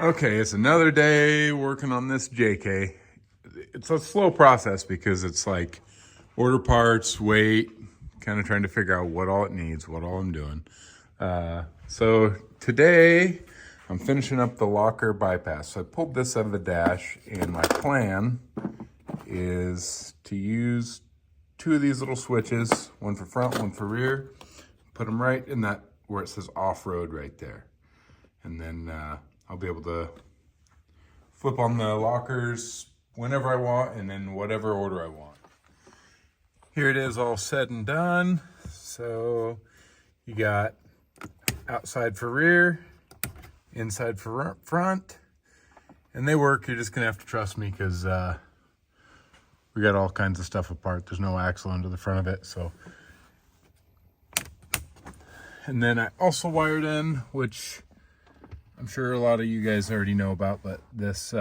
Okay, it's another day working on this JK. It's a slow process because it's like order parts, wait, kind of trying to figure out what all it needs, what all I'm doing. So today I'm finishing up the locker bypass. So I pulled this out of the dash, and my plan is to use two of these little switches, one for front, one for rear, put them right in that where it says off-road right there. And then I'll be able to flip on the lockers whenever I want and in whatever order I want. Here it is all said and done. So you got outside for rear, inside for front, and they work. You're just gonna have to trust me because we got all kinds of stuff apart. There's no axle under the front of it, so. And then I also wired in, which I'm sure a lot of you guys already know about, but this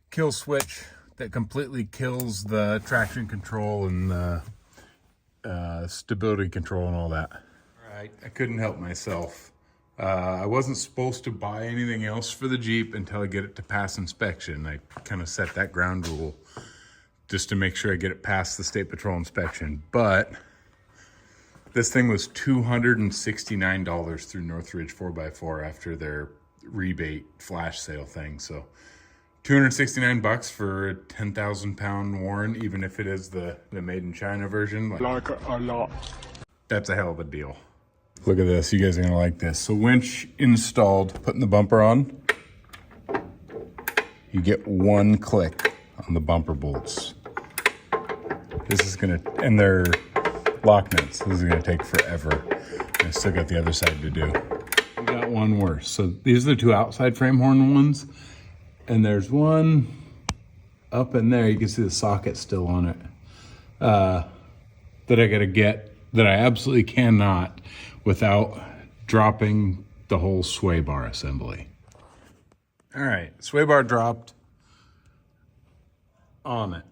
kill switch that completely kills the traction control and the stability control and all that. All right, I couldn't help myself. I wasn't supposed to buy anything else for the Jeep until I get it to pass inspection. I kind of set that ground rule just to make sure I get it past the State Patrol inspection. But this thing was $269 through Northridge 4x4 after their rebate flash sale thing. So 269 bucks for a 10,000 pound Warren, even if it is the made in China version. Like it or not. That's a hell of a deal. Look at this, you guys are gonna like this. So Winch installed, putting the bumper on. You get one click on the bumper bolts. This is gonna, and they're lock nuts. This is gonna take forever. I still got the other side to do. We got one worse. So these are the two outside frame horn ones. And there's one up in there. You can see the socket still on it. That I gotta get, that I absolutely cannot without dropping the whole sway bar assembly. All right, sway bar dropped on it.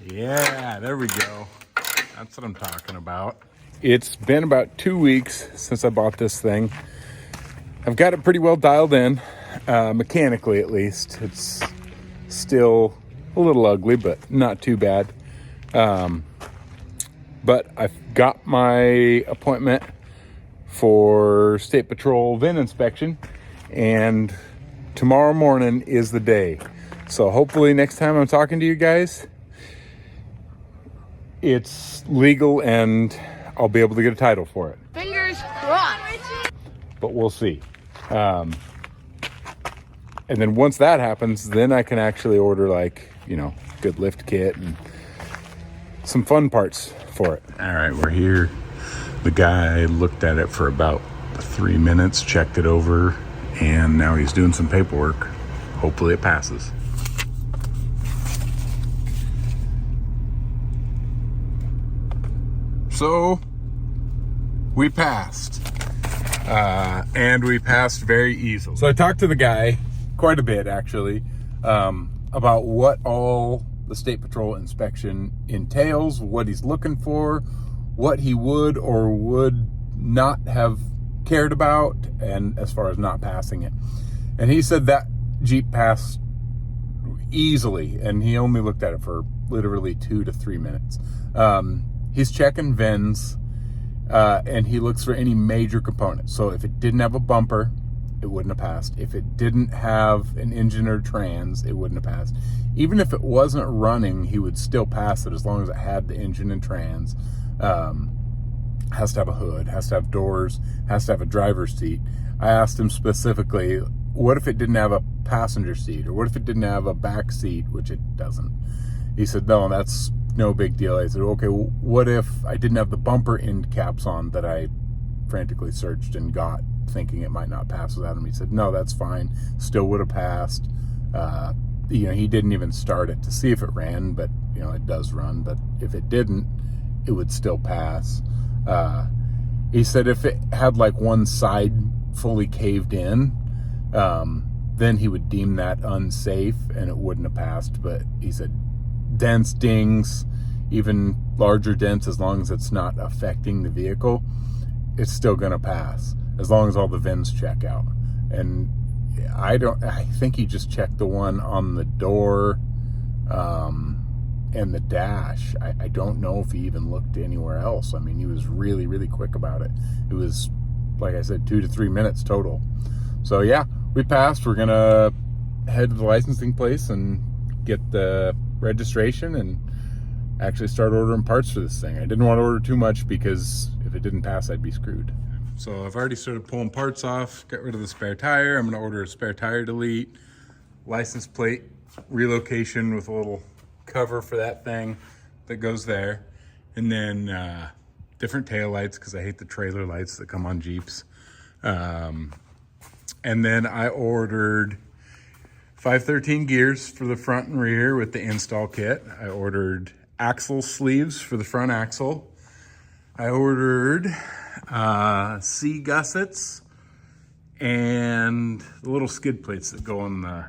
Yeah, there we go. That's what I'm talking about. It's been about 2 weeks since I bought this thing. I've got it pretty well dialed in, mechanically at least. It's still a little ugly, but not too bad. But I've got my appointment for State Patrol VIN inspection, and tomorrow morning is the day. So hopefully next time I'm talking to you guys, it's legal and I'll be able to get a title for it. Fingers crossed. But we'll see. And then once that happens, then I can actually order, like, you know, good lift kit and some fun parts for it. All right, we're here. The guy looked at it for about 3 minutes, checked it over, and now he's doing some paperwork. Hopefully it passes. So we passed, and we passed very easily. So I talked to the guy quite a bit, actually, about what all the State Patrol inspection entails, what he's looking for, what he would or would not have cared about, and as far as not passing it. And he said that Jeep passed easily, and he only looked at it for literally 2 to 3 minutes. He's checking VINs, and he looks for any major components. So if it didn't have a bumper, it wouldn't have passed. If it didn't have an engine or trans, it wouldn't have passed. Even if it wasn't running, he would still pass it as long as it had the engine and trans. Has to have a hood, has to have doors, has to have a driver's seat. I asked him specifically, what if it didn't have a passenger seat? Or what if it didn't have a back seat, which it doesn't? He said, no, that's no big deal. I said, okay, well, what if I didn't have the bumper end caps on that I frantically searched and got, thinking it might not pass without them? He said, no, that's fine. Still would have passed. You know, he didn't even start it to see if it ran, but, you know, it does run. But if it didn't, it would still pass. He said if it had like one side fully caved in, then he would deem that unsafe and it wouldn't have passed. But he said dents, dings, even larger dents, as long as it's not affecting the vehicle, it's still gonna pass as long as all the VINs check out. And I think he just checked the one on the door and the dash. I don't know if he even looked anywhere else. I mean, he was really, really quick about it. It was, like I said, 2 to 3 minutes total. So yeah, we passed. We're gonna head to the licensing place and get the registration and actually start ordering parts for this thing. I didn't want to order too much because if it didn't pass, I'd be screwed. So I've already started pulling parts off, got rid of the spare tire. I'm gonna order a spare tire delete, license plate relocation with a little cover for that thing that goes there, and then different tail lights because I hate the trailer lights that come on Jeeps. And then I ordered 513 gears for the front and rear with the install kit. I ordered axle sleeves for the front axle. I ordered C gussets and the little skid plates that go on the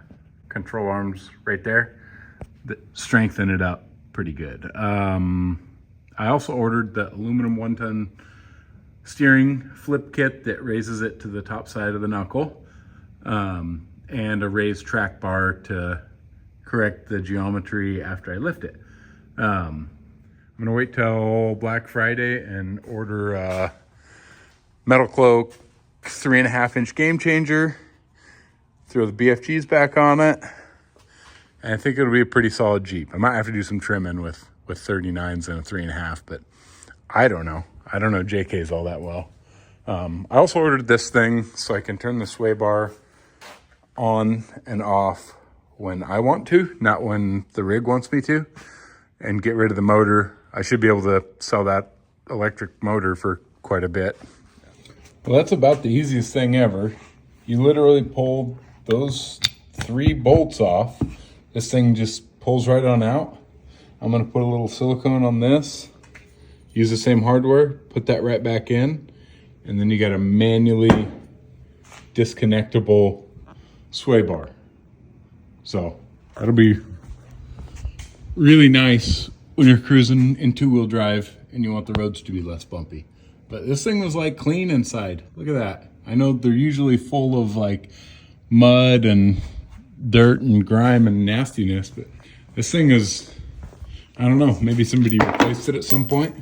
control arms right there that strengthen it up pretty good. I also ordered the aluminum 1-ton steering flip kit that raises it to the top side of the knuckle, and a raised track bar to correct the geometry after I lift it. I'm gonna wait till Black Friday and order a Metal Cloak 3.5-inch game changer, throw the BFGs back on it, and I think it'll be a pretty solid Jeep. I might have to do some trimming with 39s and a 3.5, but I don't know. I don't know JKs all that well. I also ordered this thing so I can turn the sway bar on and off when I want to, not when the rig wants me to, and get rid of the motor. I should be able to sell that electric motor for quite a bit. Well, that's about the easiest thing ever. You literally pull those 3 bolts off. This thing just pulls right on out. I'm gonna put a little silicone on this, use the same hardware, put that right back in, and then you got a manually disconnectable sway bar. So that'll be really nice when you're cruising in 2-wheel drive and you want the roads to be less bumpy. But this thing was like clean inside. Look at that. I know they're usually full of like mud and dirt and grime and nastiness, but this thing is, I don't know, maybe somebody replaced it at some point.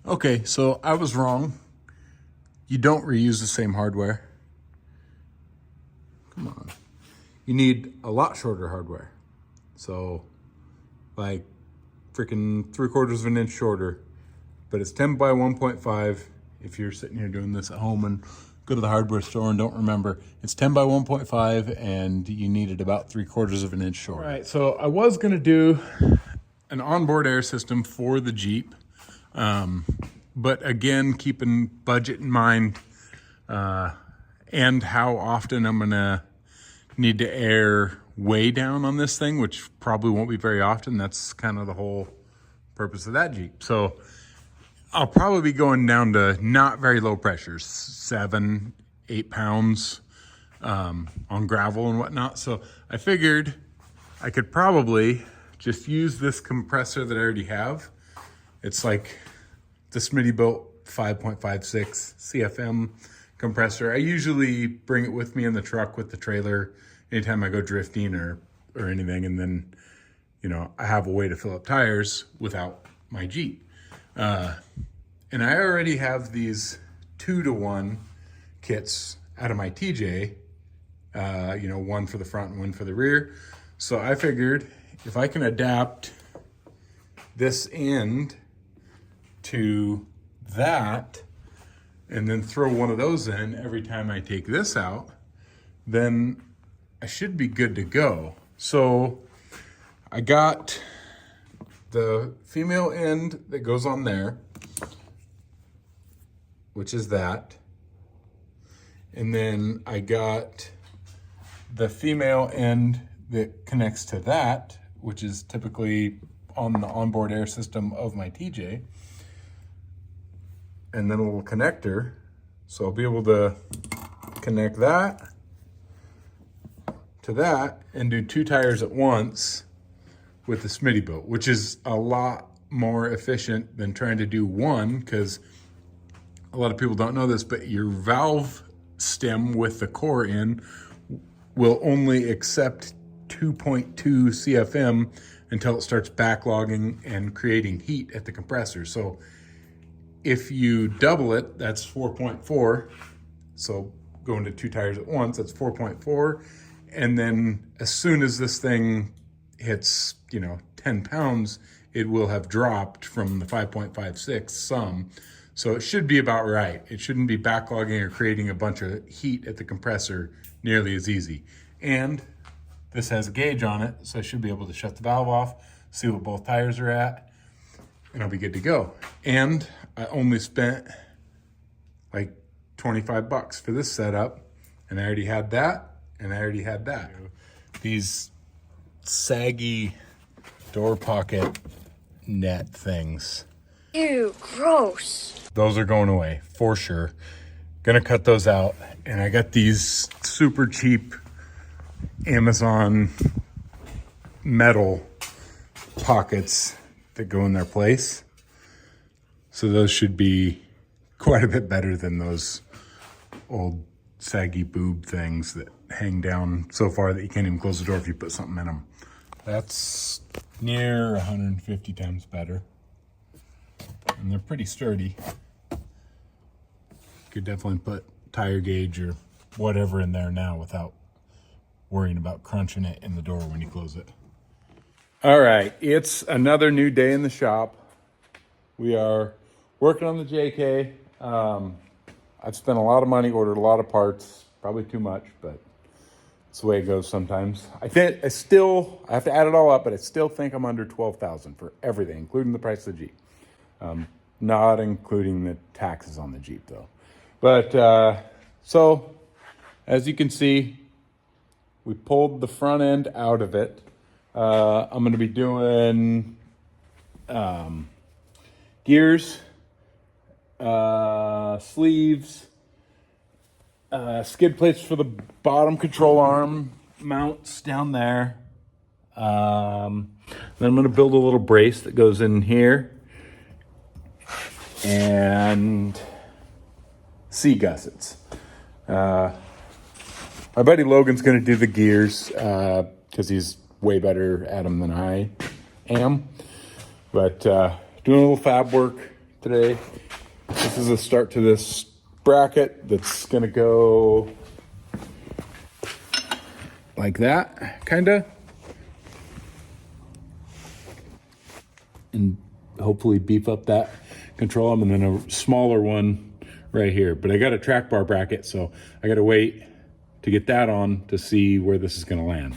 Okay, so I was wrong. You don't reuse the same hardware. Come on. You need a lot shorter hardware. So like freaking 3/4 of an inch shorter, but it's 10 by 1.5. If you're sitting here doing this at home and go to the hardware store and don't remember, it's 10 by 1.5 and you need it about 3/4 of an inch short. All right, so I was gonna do an onboard air system for the Jeep, but again, keeping budget in mind and how often I'm gonna need to air way down on this thing, which probably won't be very often. That's kind of the whole purpose of that Jeep. So I'll probably be going down to not very low pressures, 7, 8 pounds on gravel and whatnot. So I figured I could probably just use this compressor that I already have. It's like the Smittybilt 5.56 CFM compressor. I usually bring it with me in the truck with the trailer anytime I go drifting or anything. And then, you know, I have a way to fill up tires without my Jeep. And I already have these 2-to-1 kits out of my TJ, you know, one for the front and one for the rear. So I figured if I can adapt this end to that and then throw one of those in every time I take this out, then I should be good to go. So I got the female end that goes on there, which is that. And then I got the female end that connects to that, which is typically on the onboard air system of my TJ. And then a little connector. So I'll be able to connect that to that and do 2 tires at once with the Smittybilt, which is a lot more efficient than trying to do one, because a lot of people don't know this, but your valve stem with the core in will only accept 2.2 CFM until it starts backlogging and creating heat at the compressor. So if you double it, that's 4.4. So going to 2 tires at once, that's 4.4. And then as soon as this thing hits, 10 pounds, it will have dropped from the 5.56 some. So it should be about right. It shouldn't be backlogging or creating a bunch of heat at the compressor nearly as easy. And this has a gauge on it, so I should be able to shut the valve off, see what both tires are at, and I'll be good to go. And I only spent like 25 bucks for this setup, and I already had that, and I already had that. These saggy door pocket net things. Ew, gross. Those are going away for sure. Gonna cut those out. And I got these super cheap Amazon metal pockets that go in their place. So those should be quite a bit better than those old saggy boob things that hang down so far that you can't even close the door if you put something in them. That's near 150 times better. And they're pretty sturdy. Could definitely put tire gauge or whatever in there now without worrying about crunching it in the door when you close it. All right, it's another new day in the shop. We are working on the JK. I've spent a lot of money, ordered a lot of parts, probably too much, but it's the way it goes sometimes. I have to add it all up, but I still think I'm under 12,000 for everything, including the price of the Jeep. Not including the taxes on the Jeep though. But, so as you can see, we pulled the front end out of it. I'm going to be doing, gears, sleeves, skid plates for the bottom control arm mounts down there. Then I'm going to build a little brace that goes in here. And C-gussets. My buddy Logan's going to do the gears because he's way better at them than I am. But doing a little fab work today. This is a start to this bracket that's going to go like that, kind of. And hopefully beef up that control arm, and then a smaller one right here. But I got a track bar bracket, so I got to wait to get that on to see where this is going to land.